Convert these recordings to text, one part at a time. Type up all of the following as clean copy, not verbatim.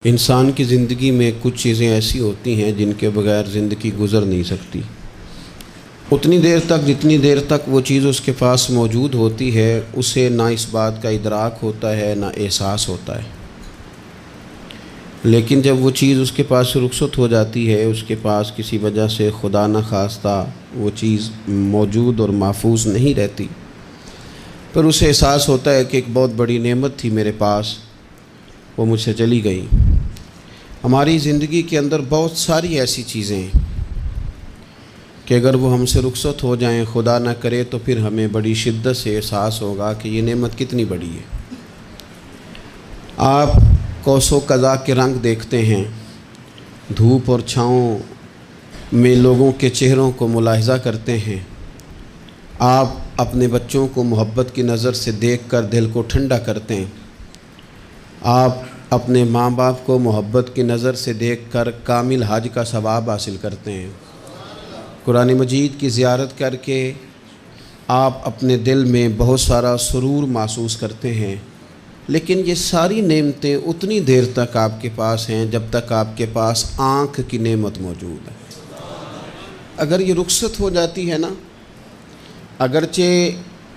انسان کی زندگی میں کچھ چیزیں ایسی ہوتی ہیں جن کے بغیر زندگی گزر نہیں سکتی۔ اتنی دیر تک جتنی دیر تک وہ چیز اس کے پاس موجود ہوتی ہے اسے نہ اس بات کا ادراک ہوتا ہے نہ احساس ہوتا ہے، لیکن جب وہ چیز اس کے پاس سے رخصت ہو جاتی ہے، اس کے پاس کسی وجہ سے خدا نہ خواستہ وہ چیز موجود اور محفوظ نہیں رہتی، پھر اسے احساس ہوتا ہے کہ ایک بہت بڑی نعمت تھی میرے پاس، وہ مجھ سے چلی گئی۔ ہماری زندگی کے اندر بہت ساری ایسی چیزیں ہیں کہ اگر وہ ہم سے رخصت ہو جائیں، خدا نہ کرے، تو پھر ہمیں بڑی شدت سے احساس ہوگا کہ یہ نعمت کتنی بڑی ہے۔ آپ قوس و قزح کے رنگ دیکھتے ہیں، دھوپ اور چھاؤں میں لوگوں کے چہروں کو ملاحظہ کرتے ہیں، آپ اپنے بچوں کو محبت کی نظر سے دیکھ کر دل کو ٹھنڈا کرتے ہیں، آپ اپنے ماں باپ کو محبت کی نظر سے دیکھ کر کامل حج کا ثواب حاصل کرتے ہیں، قرآن مجید کی زیارت کر کے آپ اپنے دل میں بہت سارا سرور محسوس کرتے ہیں، لیکن یہ ساری نعمتیں اتنی دیر تک آپ کے پاس ہیں جب تک آپ کے پاس آنکھ کی نعمت موجود ہے۔ اگر یہ رخصت ہو جاتی ہے نا، اگرچہ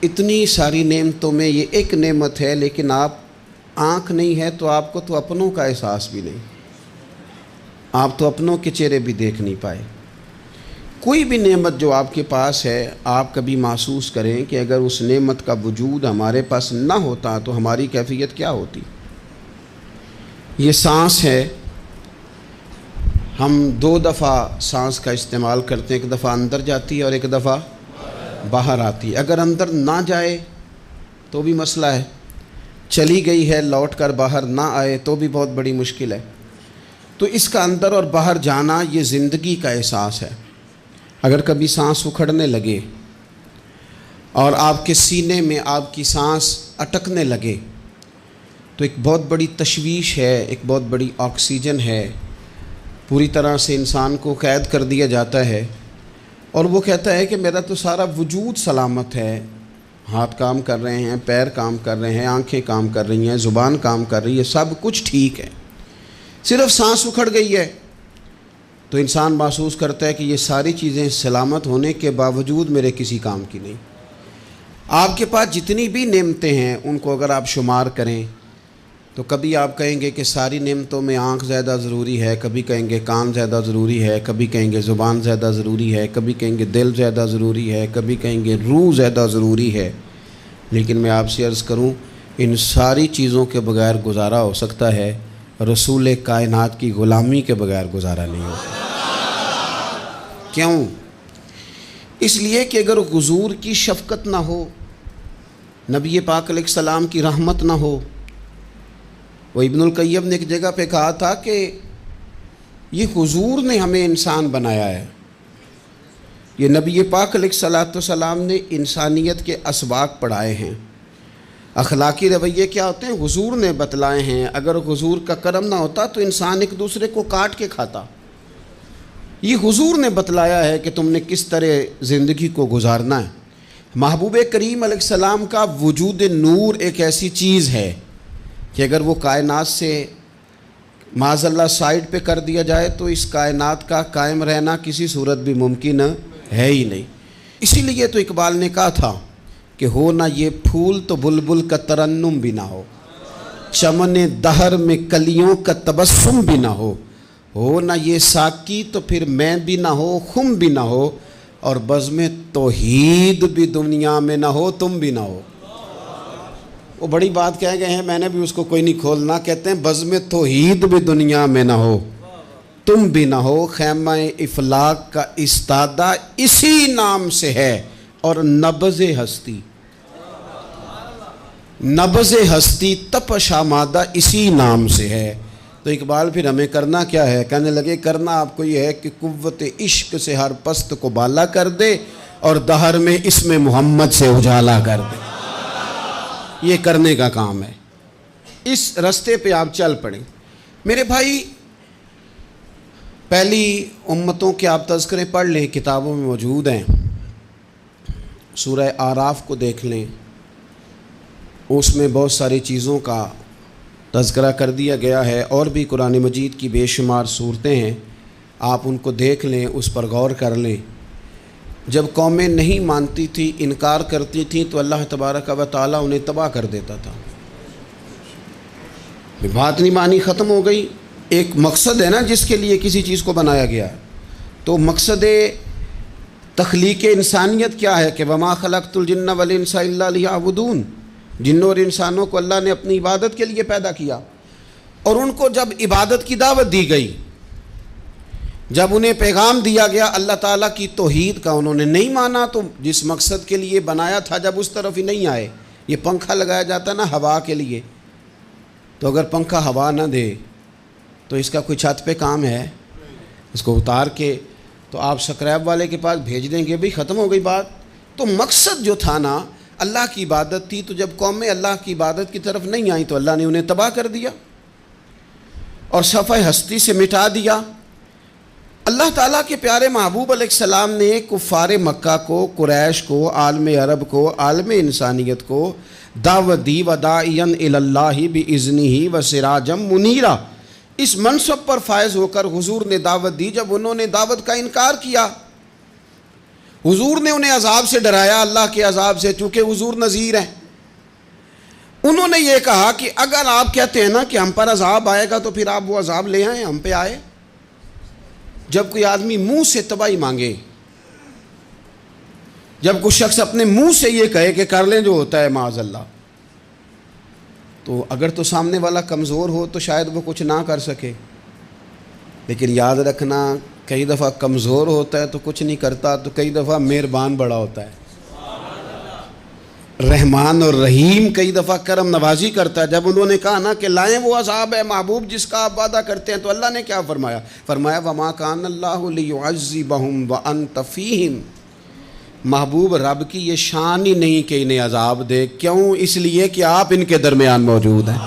اتنی ساری نعمتوں میں یہ ایک نعمت ہے، لیکن آپ آنکھ نہیں ہے تو آپ کو تو اپنوں کا احساس بھی نہیں، آپ تو اپنوں کے چہرے بھی دیکھ نہیں پائے۔ کوئی بھی نعمت جو آپ کے پاس ہے، آپ کبھی محسوس کریں کہ اگر اس نعمت کا وجود ہمارے پاس نہ ہوتا تو ہماری کیفیت کیا ہوتی۔ یہ سانس ہے، ہم دو دفعہ سانس کا استعمال کرتے ہیں، ایک دفعہ اندر جاتی ہے اور ایک دفعہ باہر آتی ہے۔ اگر اندر نہ جائے تو بھی مسئلہ ہے، چلی گئی ہے لوٹ کر باہر نہ آئے تو بھی بہت بڑی مشکل ہے۔ تو اس کا اندر اور باہر جانا یہ زندگی کا احساس ہے۔ اگر کبھی سانس اکھڑنے لگے اور آپ کے سینے میں آپ کی سانس اٹکنے لگے تو ایک بہت بڑی تشویش ہے، ایک بہت بڑی آکسیجن ہے، پوری طرح سے انسان کو قید کر دیا جاتا ہے، اور وہ کہتا ہے کہ میرا تو سارا وجود سلامت ہے، ہاتھ کام کر رہے ہیں، پیر کام کر رہے ہیں، آنکھیں کام کر رہی ہیں، زبان کام کر رہی ہے، سب کچھ ٹھیک ہے، صرف سانس اکھڑ گئی ہے۔ تو انسان محسوس کرتا ہے کہ یہ ساری چیزیں سلامت ہونے کے باوجود میرے کسی کام کی نہیں۔ آپ کے پاس جتنی بھی نعمتیں ہیں ان کو اگر آپ شمار کریں تو کبھی آپ کہیں گے کہ ساری نعمتوں میں آنکھ زیادہ ضروری ہے، کبھی کہیں گے کان زیادہ ضروری ہے، کبھی کہیں گے زبان زیادہ ضروری ہے، کبھی کہیں گے دل زیادہ ضروری ہے، کبھی کہیں گے روح زیادہ ضروری ہے، لیکن میں آپ سے عرض کروں ان ساری چیزوں کے بغیر گزارا ہو سکتا ہے، رسول کائنات کی غلامی کے بغیر گزارا نہیں ہوتا۔ کیوں؟ اس لیے کہ اگر حضور کی شفقت نہ ہو، نبی پاک علیہ السلام کی رحمت نہ ہو، وہ ابن القیم نے ایک جگہ پہ کہا تھا کہ یہ حضور نے ہمیں انسان بنایا ہے، یہ نبی پاک علیہ السلام نے انسانیت کے اسباق پڑھائے ہیں، اخلاقی رویے کیا ہوتے ہیں حضور نے بتلائے ہیں، اگر حضور کا کرم نہ ہوتا تو انسان ایک دوسرے کو کاٹ کے کھاتا۔ یہ حضور نے بتلایا ہے کہ تم نے کس طرح زندگی کو گزارنا ہے۔ محبوب کریم علیہ السلام کا وجود نور ایک ایسی چیز ہے کہ اگر وہ کائنات سے معاذ اللہ سائڈ پہ کر دیا جائے تو اس کائنات کا قائم رہنا کسی صورت بھی ممکن ہے ہی نہیں۔ اسی لیے تو اقبال نے کہا تھا کہ ہو نہ یہ پھول تو بلبل کا ترنم بھی نہ ہو، چمن دہر میں کلیوں کا تبسم بھی نہ ہو نہ یہ ساقی تو پھر میں بھی نہ ہو، خم بھی نہ ہو، اور بزم توحید بھی دنیا میں نہ ہو، تم بھی نہ ہو۔ وہ بڑی بات کہہ گئے ہیں، میں نے بھی اس کو کوئی نہیں کھولنا، کہتے ہیں بزم توحید بھی دنیا میں نہ ہو، تم بھی نہ ہو، خیمہ افلاق کا استادہ اسی نام سے ہے، اور نبض ہستی تپش آمادہ اسی نام سے ہے۔ تو اقبال پھر ہمیں کرنا کیا ہے؟ کہنے لگے کرنا آپ کو یہ ہے کہ قوت عشق سے ہر پست کو بالا کر دے اور دہر میں اسم محمد سے اجالا کر دے۔ یہ کرنے کا کام ہے، اس رستے پہ آپ چل پڑیں۔ میرے بھائی، پہلی امتوں کے آپ تذکرے پڑھ لیں، کتابوں میں موجود ہیں، سورہ اعراف کو دیکھ لیں، اس میں بہت ساری چیزوں کا تذکرہ کر دیا گیا ہے، اور بھی قرآن مجید کی بے شمار صورتیں ہیں، آپ ان کو دیکھ لیں، اس پر غور کر لیں۔ جب قومیں نہیں مانتی تھی، انکار کرتی تھیں، تو اللہ تبارک و تعالیٰ انہیں تباہ کر دیتا تھا۔ بات نہیں مانی، ختم ہو گئی۔ ایک مقصد ہے نا جس کے لیے کسی چیز کو بنایا گیا ہے، تو مقصد تخلیق انسانیت کیا ہے کہ وما خلقت الجن والانس الا لیعبدون، جنوں اور انسانوں کو اللہ نے اپنی عبادت کے لیے پیدا کیا، اور ان کو جب عبادت کی دعوت دی گئی، جب انہیں پیغام دیا گیا اللہ تعالیٰ کی توحید کا، انہوں نے نہیں مانا، تو جس مقصد کے لیے بنایا تھا جب اس طرف ہی نہیں آئے۔ یہ پنکھا لگایا جاتا نا ہوا کے لیے، تو اگر پنکھا ہوا نہ دے تو اس کا کوئی چھت پہ کام ہے؟ اس کو اتار کے تو آپ سکریب والے کے پاس بھیج دیں گے، بھئی ختم ہو گئی بات۔ تو مقصد جو تھا نا اللہ کی عبادت تھی، تو جب قومیں اللہ کی عبادت کی طرف نہیں آئیں تو اللہ نے انہیں تباہ کر دیا اور صفحہ ہستی سے مٹا دیا۔ اللہ تعالیٰ کے پیارے محبوب علیہ السلام نے کفار مکہ کو، قریش کو، عالم عرب کو، عالم انسانیت کو دعوت دی، وداعیا الی اللہ باذنہ وسراجا منیرا۔ اس منصب پر فائز ہو کر حضور نے دعوت دی۔ جب انہوں نے دعوت کا انکار کیا، حضور نے انہیں عذاب سے ڈرایا، اللہ کے عذاب سے، چونکہ حضور نذیر ہیں۔ انہوں نے یہ کہا کہ اگر آپ کہتے ہیں نا کہ ہم پر عذاب آئے گا تو پھر آپ وہ عذاب لے آئیں، ہم پہ آئے۔ جب کوئی آدمی منہ سے تباہی مانگے، جب کوئی شخص اپنے منہ سے یہ کہے کہ کر لیں جو ہوتا ہے معاذ اللہ، تو اگر تو سامنے والا کمزور ہو تو شاید وہ کچھ نہ کر سکے، لیکن یاد رکھنا کئی دفعہ کمزور ہوتا ہے تو کچھ نہیں کرتا، تو کئی دفعہ مہربان بڑا ہوتا ہے، رحمان اور رحیم کئی دفعہ کرم نوازی کرتا ہے۔ جب انہوں نے کہا نا کہ لائیں وہ عذاب ہے محبوب جس کا آپ وعدہ کرتے ہیں، تو اللہ نے کیا فرمایا؟ فرمایا وما کان اللہ لیعذبہم وانت فیہم۔ محبوب رب کی یہ شان ہی نہیں کہ انہیں عذاب دے، کیوں؟ اس لیے کہ آپ ان کے درمیان موجود ہیں۔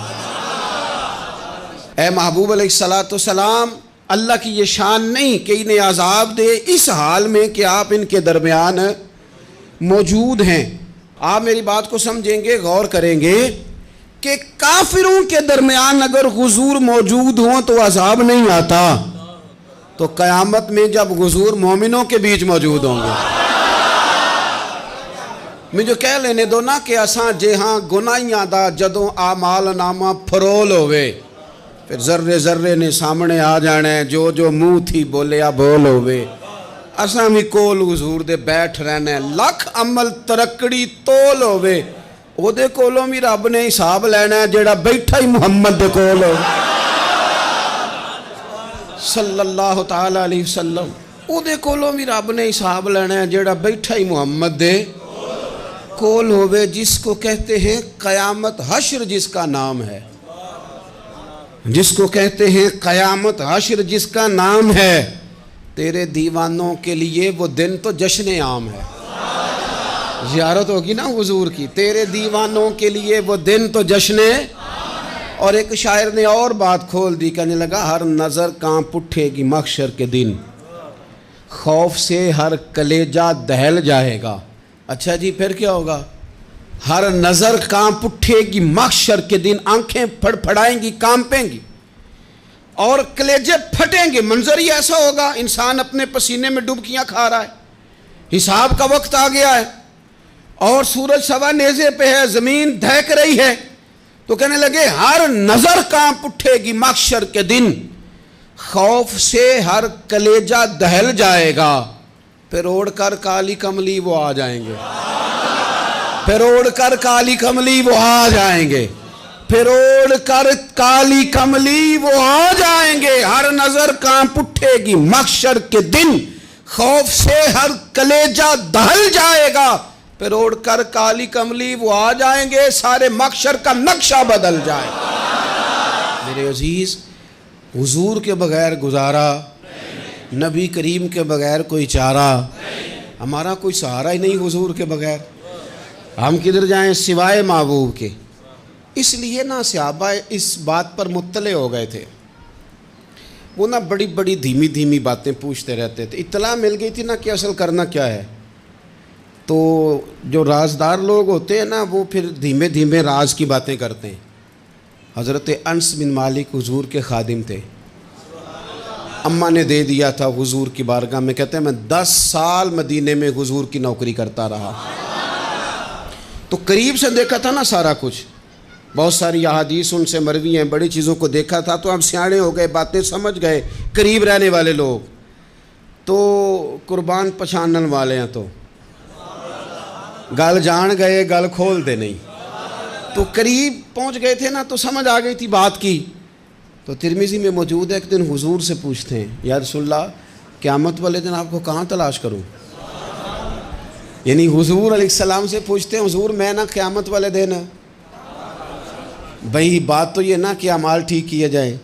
اے محبوب علیہ السلام، اللہ کی یہ شان نہیں کہ انہیں عذاب دے اس حال میں کہ آپ ان کے درمیان موجود ہیں۔ آپ میری بات کو سمجھیں گے، غور کریں گے کہ کافروں کے درمیان اگر حضور موجود ہوں تو عذاب نہیں آتا، تو قیامت میں جب حضور مومنوں کے بیچ موجود ہوں گے، مجھے کہہ لینے دو نا کہ اساں جہاں گناہیاں دا جدوں اعمال نامہ پھرول ہوئے، پھر ذرے ذرے نے سامنے آ جانا ہے، جو جو منہ تھی بولیا بول ہوئے، اساں بھی کول حضور دے بیٹھ رہنا ہے، لکھ عمل ترکڑی تول ہوئے، او دے کولوں بھی رب نے حساب لینا ہے جیڑا بیٹھا ہی محمد دے کول ہو صلی اللہ تعالیٰ علیہ وسلم، او دے کولوں بھی رب نے حساب لینا ہے جیڑا بیٹھا ہی محمد دے کول ہوئے، جس کو کہتے ہیں قیامت حشر، جس کا نام ہے، جس کو کہتے ہیں قیامت حشر، جس کا نام ہے۔ تیرے دیوانوں کے لیے وہ دن تو جشن عام ہے، زیارت ہوگی نا حضور کی، تیرے دیوانوں کے لیے وہ دن تو جشن۔ اور ایک شاعر نے اور بات کھول دی، کہنے لگا ہر نظر کانپ اٹھے گی محشر کے دن، خوف سے ہر کلیجہ دہل جائے گا۔ اچھا جی پھر کیا ہوگا؟ ہر نظر کانپ اٹھے گی محشر کے دن، آنکھیں پھڑ پھڑائیں گی، کانپیں گی اور کلیجے پھٹیں گے۔ منظر ہی ایسا ہوگا، انسان اپنے پسینے میں ڈبکیاں کھا رہا ہے، حساب کا وقت آ گیا ہے اور سورج سوا نیزے پہ ہے، زمین دہک رہی ہے، تو کہنے لگے ہر نظر کانپ اٹھے گی محشر کے دن، خوف سے ہر کلیجہ دہل جائے گا، پھر اوڑھ کر کالی کملی وہ آ جائیں گے، پھر اوڑھ کر کالی کملی وہ آ جائیں گے، پھر اوڑھ کر کالی کملی وہ آ جائیں گے، ہر نظر کانپ اٹھے گی محشر کے دن، خوف سے ہر کلیجہ دہل جائے گا، پھر اوڑھ کر کالی کملی وہ آ جائیں گے، سارے محشر کا نقشہ بدل جائے گا۔ میرے عزیز، حضور کے بغیر گزارا، نبی کریم کے بغیر کوئی چارہ، ہمارا کوئی سہارا ہی نہیں حضور کے بغیر، ہم کدھر جائیں سوائے محبوب کے۔ اس لیے نا صحابہ اس بات پر مطلع ہو گئے تھے، وہ نا بڑی بڑی دھیمی دھیمی باتیں پوچھتے رہتے تھے، اطلاع مل گئی تھی نا کہ اصل کرنا کیا ہے، تو جو رازدار لوگ ہوتے ہیں نا وہ پھر دھیمے دھیمے راز کی باتیں کرتے ہیں، حضرت انس بن مالک حضور کے خادم تھے. اماں نے دے دیا تھا حضور کی بارگاہ میں. کہتے ہیں میں 10 سال مدینے میں حضور کی نوکری کرتا رہا, تو قریب سے دیکھا تھا نا سارا کچھ. بہت ساری احادیث ان سے مروی ہیں, بڑی چیزوں کو دیکھا تھا, تو ہم سیانے ہو گئے, باتیں سمجھ گئے, قریب رہنے والے لوگ. تو قربان پچھانن والے ہیں, تو گل جان گئے گل کھول دے نہیں. تو قریب پہنچ گئے تھے نا, تو سمجھ آ گئی تھی بات کی. تو ترمذی میں موجود ہے, ایک دن حضور سے پوچھتے ہیں یا رسول اللہ قیامت والے دن آپ کو کہاں تلاش کروں. یعنی حضور علیہ السلام سے پوچھتے ہیں حضور میں نا قیامت والے دن, بھئی بات تو یہ نا کہ اعمال ٹھیک کیا جائے,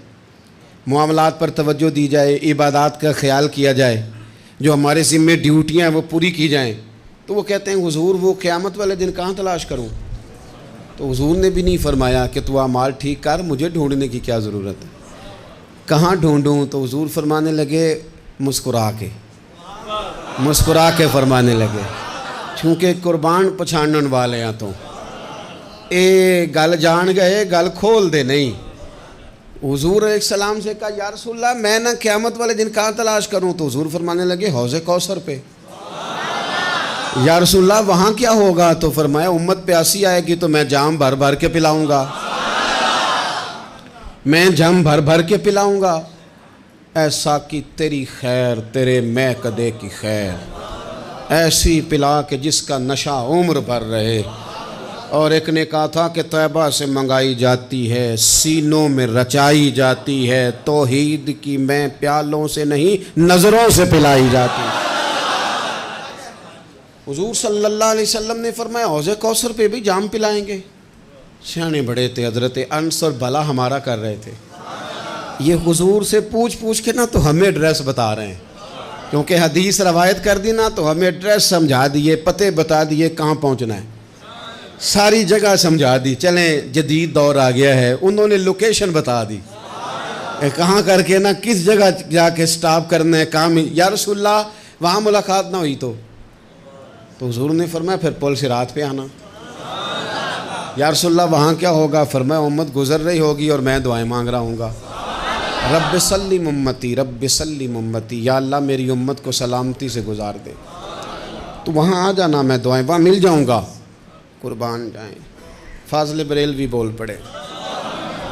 معاملات پر توجہ دی جائے, عبادات کا خیال کیا جائے, جو ہمارے ذمے ڈیوٹیاں ہیں وہ پوری کی جائیں. تو وہ کہتے ہیں حضور وہ قیامت والے دن کہاں تلاش کروں. تو حضور نے بھی نہیں فرمایا کہ تو اعمال ٹھیک کر, مجھے ڈھونڈنے کی کیا ضرورت ہے, کہاں ڈھونڈوں. تو حضور فرمانے لگے مسکرا کے فرمانے لگے, چونکہ قربان پچھانن والے ہیں, تو اے گل جان گئے گل کھول دے نہیں. حضور علیہ السلام سے کہا یا رسول اللہ میں نہ قیامت والے دن کہاں تلاش کروں. تو حضور فرمانے لگے حوض کوثر پہ. یا رسول اللہ وہاں کیا ہوگا. تو فرمایا امت پیاسی آئے گی تو میں جام بھر بھر کے پلاؤں گا, میں جام بھر بھر کے پلاؤں گا. ایسا کہ تیری خیر تیرے میں کدے کی خیر, ایسی پلا کہ جس کا نشہ عمر بھر رہے. اور ایک نے کہا تھا کہ طیبہ سے منگائی جاتی ہے, سینوں میں رچائی جاتی ہے, توحید کی میں پیالوں سے نہیں نظروں سے پلائی جاتی ہے. حضور صلی اللہ علیہ وسلم نے فرمایا حوض کوثر پہ بھی جام پلائیں گے. سیانے بڑے تھے حضرت انس, اور بھلا ہمارا کر رہے تھے. یہ حضور سے پوچھ کے نا تو ہمیں ایڈریس بتا رہے ہیں, کیونکہ حدیث روایت کر دی نا تو ہمیں ایڈریس سمجھا دیے, پتے بتا دیے کہاں پہنچنا ہے, ساری جگہ سمجھا دی. چلیں جدید دور آ گیا ہے, انہوں نے لوکیشن بتا دی کہاں کر کے نا کس جگہ جا کے سٹاپ کرنا ہے کام. یا رسول اللہ وہاں ملاقات نہ ہوئی تو حضور نے فرمایا پھر پل صراط پہ آنا. یا رسول اللہ وہاں کیا ہوگا. فرمایا امت گزر رہی ہوگی اور میں دعائیں مانگ رہا ہوں گا, رب سلم امتی رب سلم امتی, یا اللہ میری امت کو سلامتی سے گزار دے. تو وہاں آ جانا, میں دعائیں وہاں مل جاؤں گا. قربان جائیں. فاضل بریلوی بول پڑے,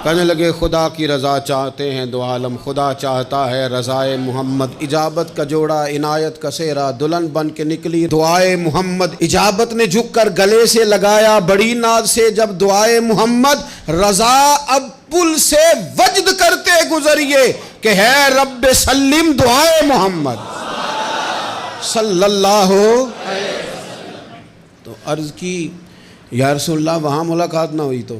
کہنے لگے خدا کی رضا چاہتے ہیں دو عالم, خدا چاہتا ہے رضائے محمد. اجابت کا جوڑا عنایت کا سہرا, دلہن بن کے نکلی دعائے محمد. اجابت نے جھک کر گلے سے لگایا بڑی ناز سے جب دعائے محمد. رضا اب پل سے وجد کرتے گزریے کہ ہے رب سلم دعائے محمد صلی اللہ علیہ وسلم. تو عرض کی یا رسول اللہ وہاں ملاقات نہ ہوئی. تو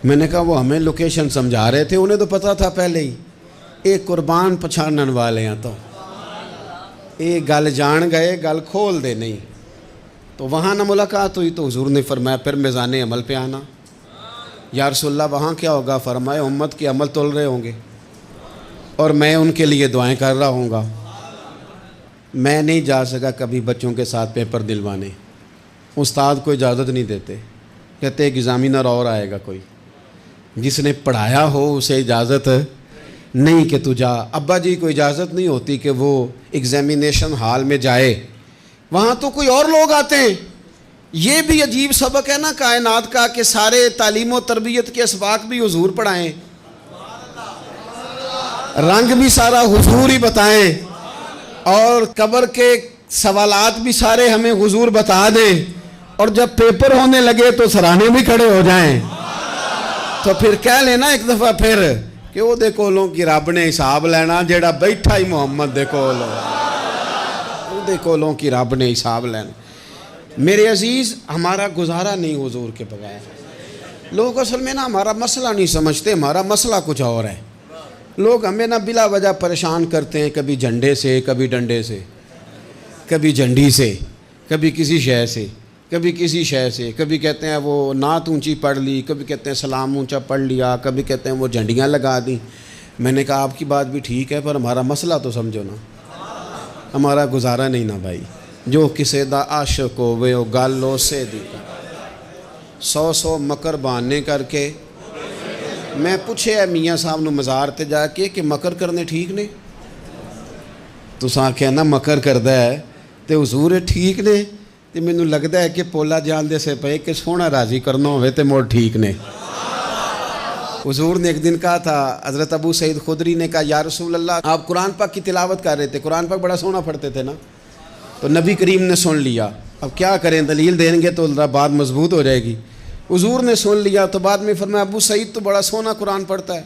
میں نے کہا وہ ہمیں لوکیشن سمجھا رہے تھے, انہیں تو پتہ تھا پہلے ہی. ایک قربان پچھانن والے ہیں, تو ایک گل جان گئے گل کھول دے نہیں. تو وہاں نہ ملاقات ہوئی تو حضور نے فرمایا پھر میزان عمل پہ آنا. یا رسول اللہ وہاں کیا ہوگا. فرمایا امت کے عمل تول رہے ہوں گے اور میں ان کے لیے دعائیں کر رہا ہوں گا. میں نہیں جا سکا کبھی بچوں کے ساتھ پیپر دلوانے, استاد کو اجازت نہیں دیتے, کہتے ایک ایگزامینر اور آئے گا کوئی, جس نے پڑھایا ہو اسے اجازت نہیں کہ تو جا. ابا جی کو اجازت نہیں ہوتی کہ وہ ایگزامینیشن ہال میں جائے, وہاں تو کوئی اور لوگ آتے ہیں. یہ بھی عجیب سبق ہے نا کائنات کا کہ سارے تعلیم و تربیت کے اسباق بھی حضور پڑھائیں, رنگ بھی سارا حضور ہی بتائیں, اور قبر کے سوالات بھی سارے ہمیں حضور بتا دیں, اور جب پیپر ہونے لگے تو سراہنے بھی کھڑے ہو جائیں. تو پھر کہہ لینا ایک دفعہ پھر کہ وہ دے کولوں کی رب نے حساب لینا, جیڑا بیٹھا ہی محمد دے کولوں, وہ دے کولوں کی رب نے حساب لینا. میرے عزیز ہمارا گزارا نہیں حضور کے بغیر. لوگ اصل میں نا ہمارا مسئلہ نہیں سمجھتے, ہمارا مسئلہ کچھ اور ہے. لوگ ہمیں نا بلا وجہ پریشان کرتے ہیں, کبھی جھنڈے سے, کبھی ڈنڈے سے, کبھی جھنڈی سے, کبھی کسی شے سے, کبھی کسی شے سے. کبھی کہتے ہیں وہ نعت اونچی پڑھ لی, کبھی کہتے ہیں سلام اونچا پڑھ لیا, کبھی کہتے ہیں وہ جھنڈیاں لگا دیں. میں نے کہا آپ کی بات بھی ٹھیک ہے, پر ہمارا مسئلہ تو سمجھو نا, ہمارا گزارا نہیں نا بھائی. جو کسے دا عاشق ہووے او گل اسے دی. 100 مکر بہانے کر کے میں پوچھے میاں صاحب نو مزار تے جا کے کہ مکر کرنے ٹھیک نے؟ تساں آکھیا نا مکر کردا ہے تے حضور ٹھیک نے؟ تے مینوں لگدا ہے کہ پولا جان دے سے پئے کہ سونا راضی کرنا ہوئے تے موڑ ٹھیک نے۔ حضور نے ایک دن کہا تھا، حضرت ابو سعید خدری نے کہا یا رسول اللہ آپ قرآن پاک کی تلاوت کر رہے تھے، قرآن پاک بڑا سونا پڑھتے تھے نا، تو نبی کریم نے سن لیا، اب کیا کریں دلیل دیں گے تو بات مضبوط ہو جائے گی۔ حضور نے سن لیا تو بعد میں فرمایا ابو سعید تو بڑا سونا قرآن پڑھتا ہے،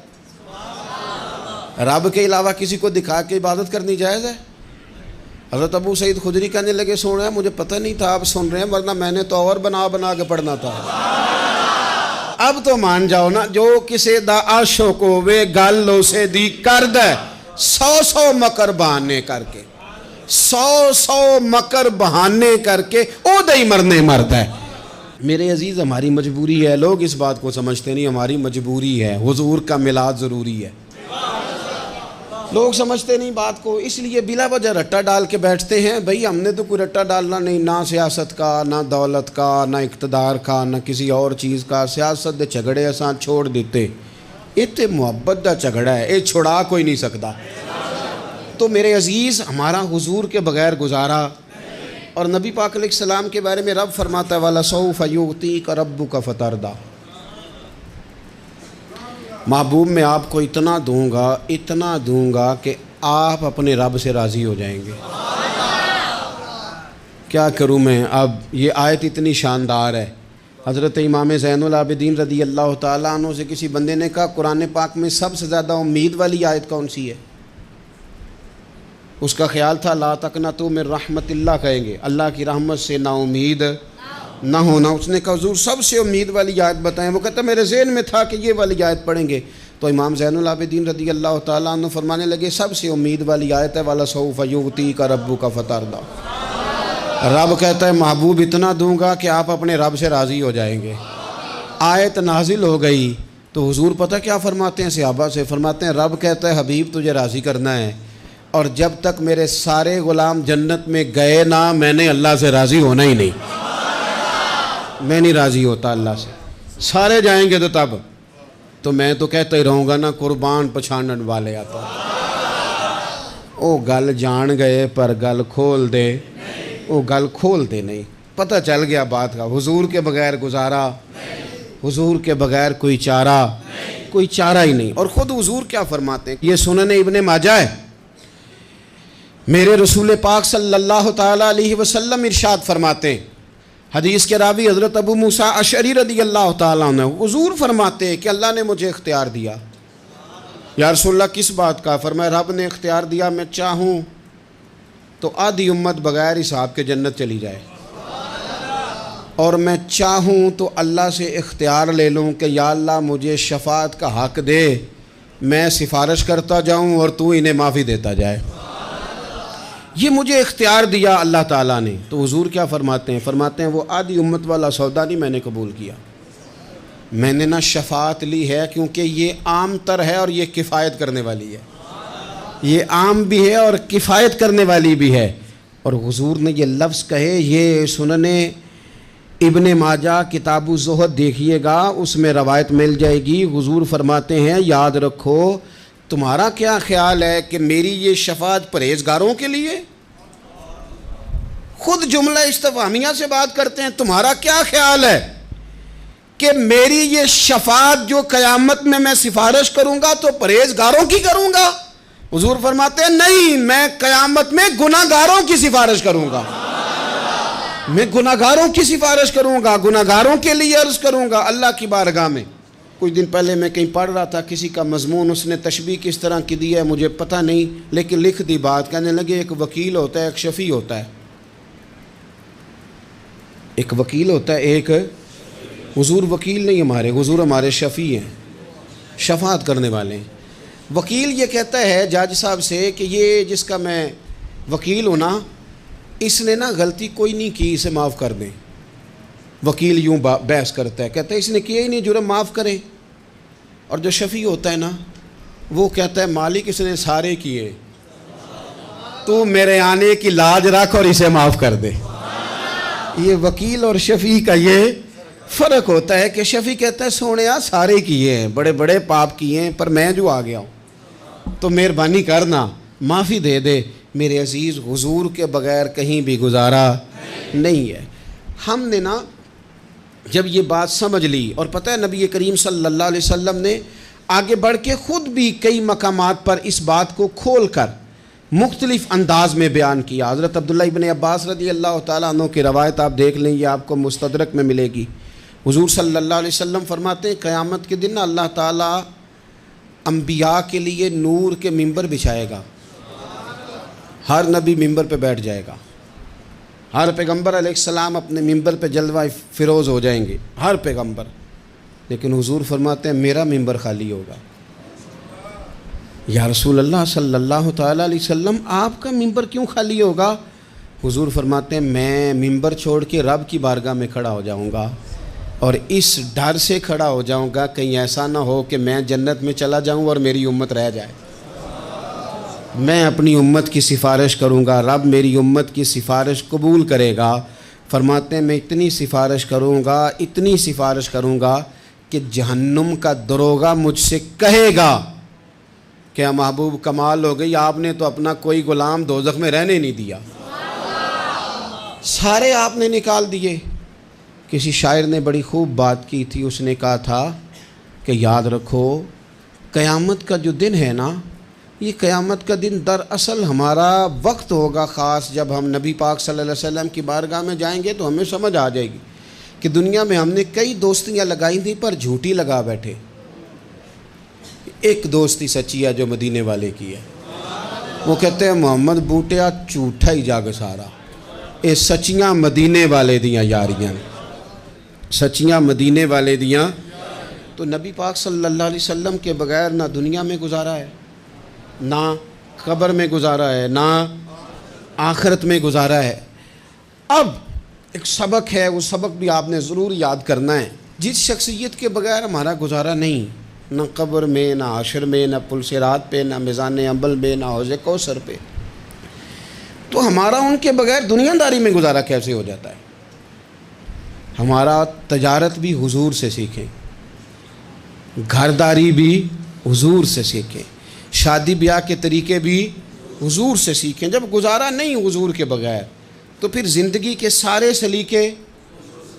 رب کے علاوہ کسی کو دکھا کے عبادت کرنی جائز ہے؟ حضرت ابو سعید خدری کہنے لگے سن رہے ہیں مجھے پتہ نہیں تھا آپ سن رہے ہیں، ورنہ میں نے تو اور بنا بنا کے پڑھنا تھا۔ اب تو مان جاؤ نا، جو کسے دا عاشق ہوئے گل اسے دی کرد ہے، 100 مکر بہانے کر کے 100 مکر بہانے کر کے او دہی مرنے مرد ہے۔ میرے عزیز ہماری مجبوری ہے، لوگ اس بات کو سمجھتے نہیں، ہماری مجبوری ہے، حضور کا میلاد ضروری ہے، لوگ سمجھتے نہیں بات کو، اس لیے بلا وجہ رٹا ڈال کے بیٹھتے ہیں۔ بھئی ہم نے تو کوئی رٹا ڈالنا نہیں، نہ سیاست کا، نہ دولت کا، نہ اقتدار کا، نہ کسی اور چیز کا۔ سیاست دے جھگڑے اساں چھوڑ دیتے، اتنے محبت دا جھگڑا ہے، یہ چھڑا کوئی نہیں سکتا۔ تو میرے عزیز ہمارا حضور کے بغیر گزارا، اور نبی پاک علیہ السلام کے بارے میں رب فرماتا ہے وَلَسَوْفَ يُعْطِيكَ رَبُّكَ فَتَرْضَىٰ، محبوب میں آپ کو اتنا دوں گا کہ آپ اپنے رب سے راضی ہو جائیں گے۔ کیا کروں میں اب، یہ آیت اتنی شاندار ہے۔ حضرت امام زین العابدین رضی اللہ تعالیٰ عنہ سے کسی بندے نے کہا قرآن پاک میں سب سے زیادہ امید والی آیت کون سی ہے؟ اس کا خیال تھا لا تقنطوا من رحمت اللہ کہیں گے، اللہ کی رحمت سے نا امید نہ ہونا۔ اس نے کہا حضور سب سے امید والی آیت بتائیں، وہ کہتا میرے ذہن میں تھا کہ یہ والی آیت پڑھیں گے۔ تو امام زین العابدین رضی اللہ تعالیٰ عنہ فرمانے لگے سب سے امید والی آیت ہے وَلَسَوْفَ يُعْطِيكَ رَبُّكَ فَتَرْضَىٰ، رب کہتا ہے محبوب اتنا دوں گا کہ آپ اپنے رب سے راضی ہو جائیں گے۔ آیت نازل ہو گئی تو حضور پتہ کیا فرماتے ہیں صحابہ سے؟ فرماتے ہیں رب کہتا ہے حبیب تجھے راضی کرنا ہے، اور جب تک میرے سارے غلام جنت میں گئے نہ میں نے اللہ سے راضی ہونا ہی نہیں، میں نہیں راضی ہوتا اللہ سے، سارے جائیں گے تو تب تو میں تو کہتا ہی رہوں گا نا قربان پچھانن والے آتا، او گل جان گئے پر گل کھول دے، او گل کھول دے نہیں، پتہ چل گیا بات کا، حضور کے بغیر گزارا، حضور کے بغیر کوئی چارہ ہی نہیں۔ اور خود حضور کیا فرماتے ہیں، یہ سنن ابن ماجہ ہے، میرے رسول پاک صلی اللہ تعالیٰ علیہ وسلم ارشاد فرماتے ہیں، حدیث کے راوی حضرت ابو موسیٰ اشعری رضی اللہ تعالیٰ عنہ، حضور فرماتے ہیں کہ اللہ نے مجھے اختیار دیا۔ یا رسول اللہ کس بات کا؟ فرمایا رب نے اختیار دیا میں چاہوں تو آدھی امت بغیر حساب کے جنت چلی جائے، اور میں چاہوں تو اللہ سے اختیار لے لوں کہ یا اللہ مجھے شفاعت کا حق دے، میں سفارش کرتا جاؤں اور تو انہیں معافی دیتا جائے، یہ مجھے اختیار دیا اللہ تعالیٰ نے۔ تو حضور کیا فرماتے ہیں؟ فرماتے ہیں وہ آدھی امت والا سودا نہیں میں نے قبول کیا، میں نے نہ شفاعت لی ہے کیونکہ یہ عام تر ہے اور یہ کفایت کرنے والی ہے، یہ عام بھی ہے اور کفایت کرنے والی بھی ہے۔ اور حضور نے یہ لفظ کہے، یہ سنن ابن ماجہ کتاب الزہد دیکھیے گا، اس میں روایت مل جائے گی۔ حضور فرماتے ہیں یاد رکھو تمہارا کیا خیال ہے کہ میری یہ شفاعت پرہیزگاروں کے لیے؟ خود جملہ استفہامیہ سے بات کرتے ہیں، تمہارا کیا خیال ہے کہ میری یہ شفاعت جو قیامت میں میں سفارش کروں گا تو پرہیزگاروں کی کروں گا؟ حضور فرماتے ہیں نہیں، میں قیامت میں گناہ گاروں کی سفارش کروں گا، میں گناہ گاروں کی سفارش کروں گا، گناہ گاروں کے لیے عرض کروں گا اللہ کی بارگاہ میں۔ کچھ دن پہلے میں کہیں پڑھ رہا تھا کسی کا مضمون، اس نے تشبیہ کس طرح کی دی ہے مجھے پتہ نہیں، لیکن لکھ دی بات، کہنے لگے ایک وکیل ہوتا ہے ایک شفیع ہوتا ہے، ایک وکیل ہوتا ہے ایک، حضور وکیل نہیں ہمارے، حضور ہمارے شفیع ہیں، شفاعت کرنے والے ہیں۔ وکیل یہ کہتا ہے جج صاحب سے کہ یہ جس کا میں وکیل ہوں نا اس نے نا غلطی کوئی نہیں کی، اسے معاف کر دیں۔ وکیل یوں بحث کرتا ہے، کہتا ہے اس نے کیا ہی نہیں، جرم معاف کریں۔ اور جو شفیع ہوتا ہے نا وہ کہتا ہے مالک اس نے سارے کیے، تو میرے آنے کی لاج رکھ اور اسے معاف کر دے۔ یہ وکیل اور شفیع کا یہ فرق ہوتا ہے کہ شفیع کہتا ہے سونے سارے کیے ہیں، بڑے بڑے پاپ کیے ہیں، پر میں جو آ گیا ہوں تو مہربانی کرنا معافی دے دے۔ میرے عزیز، حضور کے بغیر کہیں بھی گزارا نہیں ہے۔ ہم نے نا جب یہ بات سمجھ لی، اور پتہ ہے نبی کریم صلی اللہ علیہ وسلم نے آگے بڑھ کے خود بھی کئی مقامات پر اس بات کو کھول کر مختلف انداز میں بیان کیا۔ حضرت عبداللہ ابن عباس رضی اللہ تعالیٰ عنہ کی روایت آپ دیکھ لیں، یہ آپ کو مستدرک میں ملے گی۔ حضور صلی اللہ علیہ وسلم فرماتے ہیں قیامت کے دن اللہ تعالیٰ انبیاء کے لیے نور کے ممبر بچھائے گا، ہر نبی ممبر پہ بیٹھ جائے گا، ہر پیغمبر علیہ السلام اپنے ممبر پہ جلوہ فروز ہو جائیں گے، ہر پیغمبر۔ لیکن حضور فرماتے ہیں میرا ممبر خالی ہوگا۔ یا رسول اللہ صلی اللہ تعالیٰ علیہ وسلم آپ کا ممبر کیوں خالی ہوگا؟ حضور فرماتے ہیں میں ممبر چھوڑ کے رب کی بارگاہ میں کھڑا ہو جاؤں گا، اور اس ڈر سے کھڑا ہو جاؤں گا کہیں ایسا نہ ہو کہ میں جنت میں چلا جاؤں اور میری امت رہ جائے۔ میں اپنی امت کی سفارش کروں گا، رب میری امت کی سفارش قبول کرے گا۔ فرماتے ہیں میں اتنی سفارش کروں گا، اتنی سفارش کروں گا کہ جہنم کا دروغہ مجھ سے کہے گا کہ محبوب کمال ہو گئی، آپ نے تو اپنا کوئی غلام دوزخ میں رہنے نہیں دیا، سارے آپ نے نکال دیے۔ کسی شاعر نے بڑی خوب بات کی تھی، اس نے کہا تھا کہ یاد رکھو قیامت کا جو دن ہے نا، یہ قیامت کا دن دراصل ہمارا وقت ہوگا خاص، جب ہم نبی پاک صلی اللہ علیہ وسلم کی بارگاہ میں جائیں گے تو ہمیں سمجھ آ جائے گی کہ دنیا میں ہم نے کئی دوستیاں لگائی تھیں پر جھوٹی لگا بیٹھے، ایک دوستی سچی ہے جو مدینے والے کی ہے۔ وہ کہتے ہیں محمد بوٹیا جھوٹا ہی جاگ سارا، اے سچیاں مدینے والے دیاں یاریاں، سچیاں مدینے والے دیاں۔ تو نبی پاک صلی اللہ علیہ وسلم کے بغیر نہ دنیا میں گزارا ہے، نہ قبر میں گزارا ہے، نہ آخرت میں گزارا ہے۔ اب ایک سبق ہے، وہ سبق بھی آپ نے ضرور یاد کرنا ہے۔ جس شخصیت کے بغیر ہمارا گزارا نہیں، نہ قبر میں، نہ حشر میں، نہ پل صراط پہ، نہ میزان عمل میں، نہ حوض کوثر پہ، تو ہمارا ان کے بغیر دنیا داری میں گزارا کیسے ہو جاتا ہے؟ ہمارا تجارت بھی حضور سے سیکھیں، گھرداری بھی حضور سے سیکھیں، شادی بیاہ کے طریقے بھی حضور سے سیکھیں۔ جب گزارا نہیں حضور کے بغیر تو پھر زندگی کے سارے سلیقے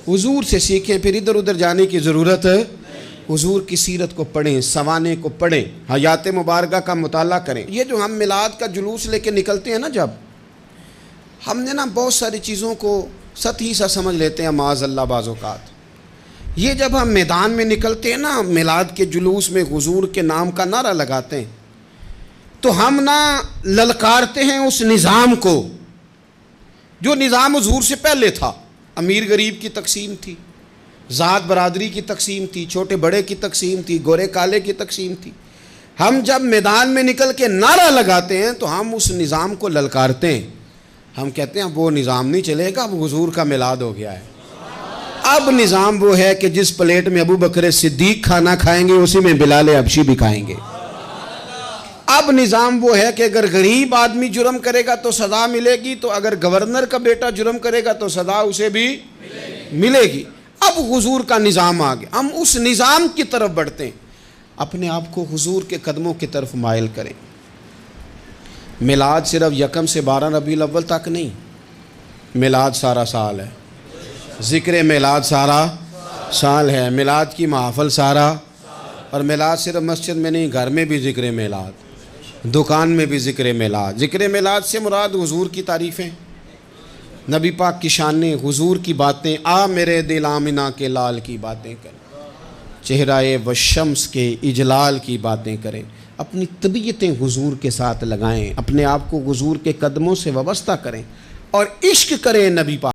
حضور سے سیکھیں، پھر ادھر ادھر جانے کی ضرورت ہے۔ حضور کی سیرت کو پڑھیں، سوانے کو پڑھیں، حیات مبارکہ کا مطالعہ کریں۔ یہ جو ہم میلاد کا جلوس لے کے نکلتے ہیں نا، جب ہم نے نا بہت ساری چیزوں کو سطحی سا سمجھ لیتے ہیں معاذ اللہ بعض اوقات۔ یہ جب ہم میدان میں نکلتے ہیں نا، میلاد کے جلوس میں حضور کے نام کا نعرہ لگاتے ہیں، تو ہم نا للکارتے ہیں اس نظام کو جو نظام حضور سے پہلے تھا۔ امیر غریب کی تقسیم تھی، ذات برادری کی تقسیم تھی، چھوٹے بڑے کی تقسیم تھی، گورے کالے کی تقسیم تھی۔ ہم جب میدان میں نکل کے نعرہ لگاتے ہیں تو ہم اس نظام کو للکارتے ہیں۔ ہم کہتے ہیں وہ نظام نہیں چلے گا، اب حضور کا میلاد ہو گیا ہے۔ اب نظام وہ ہے کہ جس پلیٹ میں ابو بکر صدیق کھانا کھائیں گے اسی میں بلال حبشی بھی کھائیں گے۔ اب نظام وہ ہے کہ اگر غریب آدمی جرم کرے گا تو سزا ملے گی، تو اگر گورنر کا بیٹا جرم کرے گا تو سزا اسے بھی ملے گی۔ اب حضور کا نظام آ گیا، ہم اس نظام کی طرف بڑھتے ہیں۔ اپنے آپ کو حضور کے قدموں کی طرف مائل کریں۔ میلاد صرف 1 سے 12 ربیع الاول تک نہیں، میلاد سارا سال ہے، ذکر میلاد سارا سال ہے، میلاد کی محفل سارا، اور میلاد صرف مسجد میں نہیں، گھر میں بھی ذکر میلاد، دکان میں بھی ذکر میلاد۔ ذکر میلاد سے مراد حضور کی تعریفیں، نبی پاک کی شانیں، حضور کی باتیں، آ میرے دل آمنہ کے لال کی باتیں کریں، چہرہ والشمس کے اجلال کی باتیں کریں، اپنی طبیعتیں حضور کے ساتھ لگائیں، اپنے آپ کو حضور کے قدموں سے وابستہ کریں اور عشق کریں نبی پاک۔